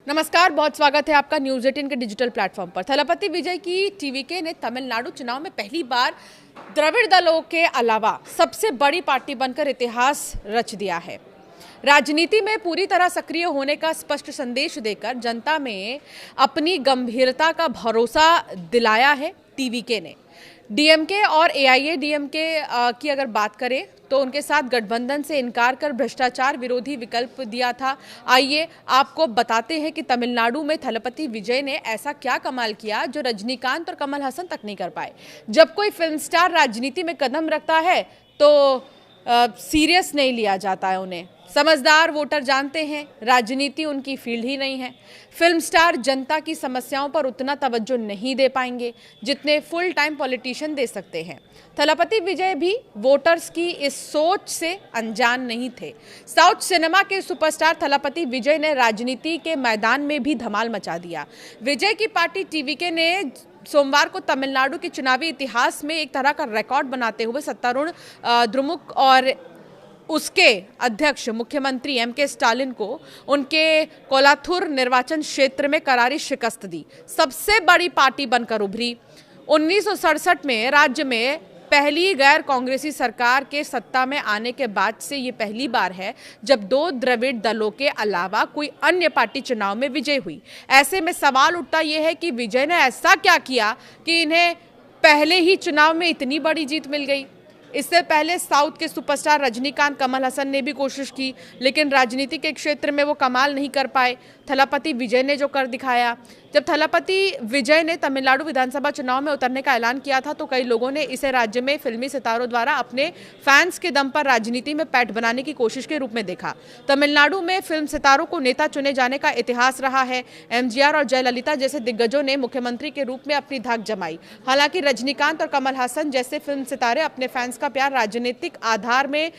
नमस्कार, बहुत स्वागत है आपका न्यूज़ 18 के डिजिटल प्लेटफॉर्म पर। थलपति विजय की टीवीके ने तमिलनाडु चुनाव में पहली बार द्रविड़ दलों के अलावा सबसे बड़ी पार्टी बनकर इतिहास रच दिया है। राजनीति में पूरी तरह सक्रिय होने का स्पष्ट संदेश देकर जनता में अपनी गंभीरता का भरोसा दिलाया है टीवीके ने। डीएमके और एआईएडीएमके की अगर बात करें तो उनके साथ गठबंधन से इनकार कर भ्रष्टाचार विरोधी विकल्प दिया था। आइए आपको बताते हैं कि तमिलनाडु में थलपति विजय ने ऐसा क्या कमाल किया जो रजनीकांत और कमल हसन तक नहीं कर पाए। जब कोई फिल्म स्टार राजनीति में कदम रखता है तो सीरियस नहीं लिया जाता है उन्हें। समझदार वोटर जानते हैं राजनीति उनकी फील्ड ही नहीं है। फिल्म स्टार जनता की समस्याओं पर उतना तवज्जो नहीं दे पाएंगे जितने फुल टाइम पॉलिटिशियन दे सकते हैं। थलपति विजय भी वोटर्स की इस सोच से अनजान नहीं थे। साउथ सिनेमा के सुपरस्टार थलपति विजय ने राजनीति के मैदान में भी धमाल मचा दिया। विजय की पार्टी टीवीके ने सोमवार को तमिलनाडु के चुनावी इतिहास में एक तरह का रिकॉर्ड बनाते हुए सत्तारूढ़ द्रमुक और उसके अध्यक्ष मुख्यमंत्री एमके स्टालिन को उनके कोलाथुर निर्वाचन क्षेत्र में करारी शिकस्त दी। सबसे बड़ी पार्टी बनकर उभरी। 1967 में राज्य में पहली गैर कांग्रेसी सरकार के सत्ता में आने के बाद से ये पहली बार है जब दो द्रविड़ दलों के अलावा कोई अन्य पार्टी चुनाव में विजय हुई। ऐसे में सवाल उठता यह है कि विजय ने ऐसा क्या किया कि इन्हें पहले ही चुनाव में इतनी बड़ी जीत मिल गई। इससे पहले साउथ के सुपरस्टार रजनीकांत कमल हसन ने भी कोशिश की, लेकिन राजनीति के क्षेत्र में वो कमाल नहीं कर पाए। थलपति विजय ने जो कर दिखाया। जब थलपति विजय ने तमिलनाडु विधानसभा चुनाव में उतरने का ऐलान किया था तो कई लोगों ने इसे राज्य में फिल्मी सितारों द्वारा अपने फैंस के दम पर राजनीति में पैठ बनाने की कोशिश के रूप में देखा। तमिलनाडु में फिल्म सितारों को नेता चुने जाने का इतिहास रहा है। एमजीआर और जयललिता जैसे दिग्गजों ने मुख्यमंत्री के रूप में अपनी धाक जमाई। हालांकि रजनीकांत और कमल हसन जैसे फिल्म सितारे अपने फैंस का प्यार राजनीतिक आधार में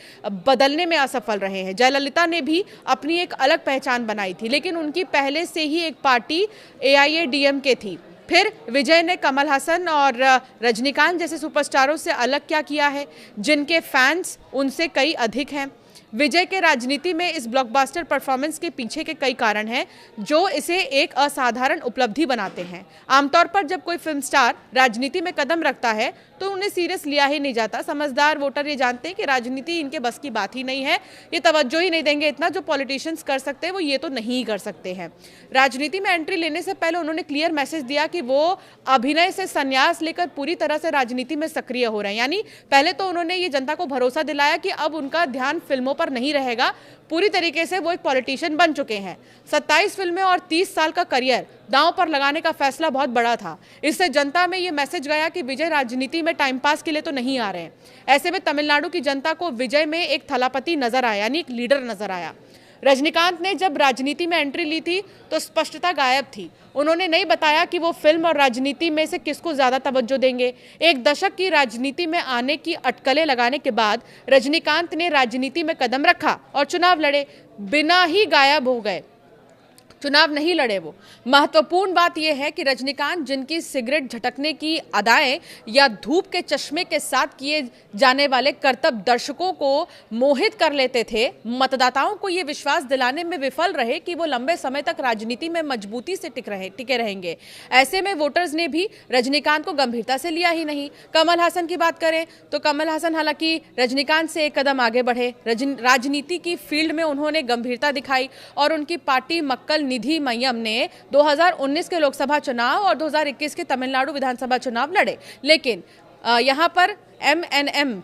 बदलने में असफल रहे हैं। जयललिता ने भी अपनी एक अलग पहचान बनाई थी, लेकिन उनकी पहले से ही एक पार्टी एआईएडीएमके थी। फिर विजय ने कमल हसन और रजनीकांत जैसे सुपरस्टारों से अलग क्या किया है जिनके फैंस उनसे कई अधिक हैं। विजय के राजनीति में इस ब्लॉकबस्टर परफॉर्मेंस के पीछे के कई कारण हैं जो इसे एक असाधारण उपलब्धि बनाते हैं। आमतौर पर जब कोई फिल्म स्टार राजनीति में कदम रखता है तो उन्हें सीरियस लिया ही नहीं जाता। समझदार वोटर ये जानते हैं कि राजनीति इनके बस की बात ही नहीं है, ये तवज्जो ही नहीं देंगे। इतना जो पॉलिटिशियंस कर सकते हैं वो ये तो नहीं कर सकते हैं। राजनीति में एंट्री लेने से पहले उन्होंने क्लियर मैसेज दिया कि वो अभिनय से संन्यास लेकर पूरी तरह से राजनीति में सक्रिय हो रहे हैं। यानी पहले तो उन्होंने ये जनता को भरोसा दिलाया कि अब उनका ध्यान फिल्मों पर नहीं रहेगा, पूरी तरीके से वो एक पॉलिटिशियन बन चुके हैं। 27 फिल्में और 30 साल का करियर दांव पर लगाने का फैसला बहुत बड़ा था। इससे जनता में ये मैसेज गया कि विजय राजनीति में टाइम पास के लिए तो नहीं आ रहे हैं। ऐसे में तमिलनाडु की जनता को विजय में एक थलापति नजर आया, यानी एक लीडर नजर आया। रजनीकांत ने जब राजनीति में एंट्री ली थी तो स्पष्टता गायब थी। उन्होंने नहीं बताया कि वो फिल्म और राजनीति में से किसको ज्यादा तवज्जो देंगे। एक दशक की राजनीति में आने की अटकलें लगाने के बाद रजनीकांत ने राजनीति में कदम रखा और चुनाव लड़े, बिना ही गायब हो गए। चुनाव नहीं लड़े वो। महत्वपूर्ण बात यह है कि रजनीकांत जिनकी सिगरेट झटकने की अदाएं या धूप के चश्मे के साथ किए जाने वाले करतब दर्शकों को मोहित कर लेते थे, मतदाताओं को ये विश्वास दिलाने में विफल रहे कि वो लंबे समय तक राजनीति में मजबूती से टिके रहेंगे। ऐसे में वोटर्स ने भी रजनीकांत को गंभीरता से लिया ही नहीं। कमल हसन की बात करें तो कमल हसन हालांकि रजनीकांत से एक कदम आगे बढ़े। राजनीति की फील्ड में उन्होंने गंभीरता दिखाई और उनकी पार्टी मक्कल निधि मय्यम ने 2019 के लोकसभा चुनाव और 2021 के तमिलनाडु विधानसभा चुनाव लड़े, लेकिन यहां पर एमएनएम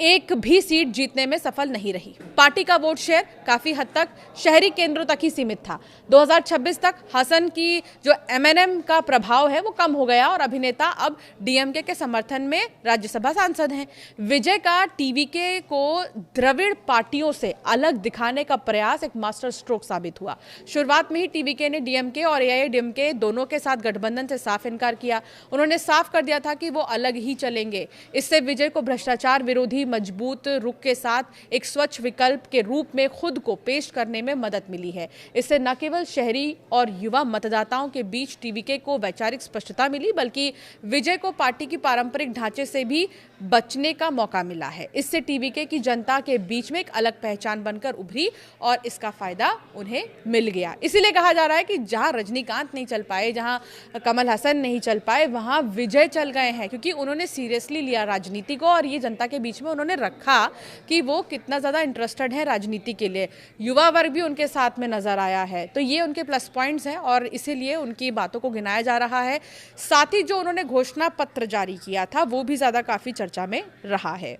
एक भी सीट जीतने में सफल नहीं रही। पार्टी का वोट शेयर काफी हद तक शहरी केंद्रों तक ही सीमित था। 2026 तक हसन की जो एमएनएम का प्रभाव है वो कम हो गया और अभिनेता अब डीएमके के समर्थन में राज्यसभा सांसद हैं। विजय का टीवीके को द्रविड़ पार्टियों से अलग दिखाने का प्रयास एक मास्टर स्ट्रोक साबित हुआ। शुरुआत में ही टीवीके ने डीएमके और एआईएडीएमके दोनों के साथ गठबंधन से साफ इनकार किया। उन्होंने साफ कर दिया था कि वो अलग ही चलेंगे। इससे विजय को भ्रष्टाचार विरोधी मजबूत रुख के साथ एक स्वच्छ विकल्प के रूप में खुद को पेश करने में मदद मिली है। इससे न केवल शहरी और युवा मतदाताओं के बीच टीवीके को वैचारिक स्पष्टता मिली, बल्कि विजय को पार्टी की पारंपरिक ढांचे से भी बचने का मौका मिला है। इससे टीवीके की जनता के बीच में एक अलग पहचान बनकर उभरी और इसका फायदा उन्हें मिल गया। इसीलिए कहा जा रहा है कि जहां रजनीकांत नहीं चल पाए, जहां कमल हसन नहीं चल पाए, वहां विजय चल गए हैं, क्योंकि उन्होंने सीरियसली लिया राजनीति को और ये जनता के बीच में उन्होंने रखा कि वो कितना ज़्यादा इंटरेस्टेड है राजनीति के लिए। युवा वर्ग भी उनके साथ में नजर आया है, तो ये उनके प्लस पॉइंट्स हैं और इसीलिए उनकी बातों को गिनाया जा रहा है। साथ ही जो उन्होंने घोषणा पत्र जारी किया था वो भी ज़्यादा काफ़ी चर्चा में रहा है।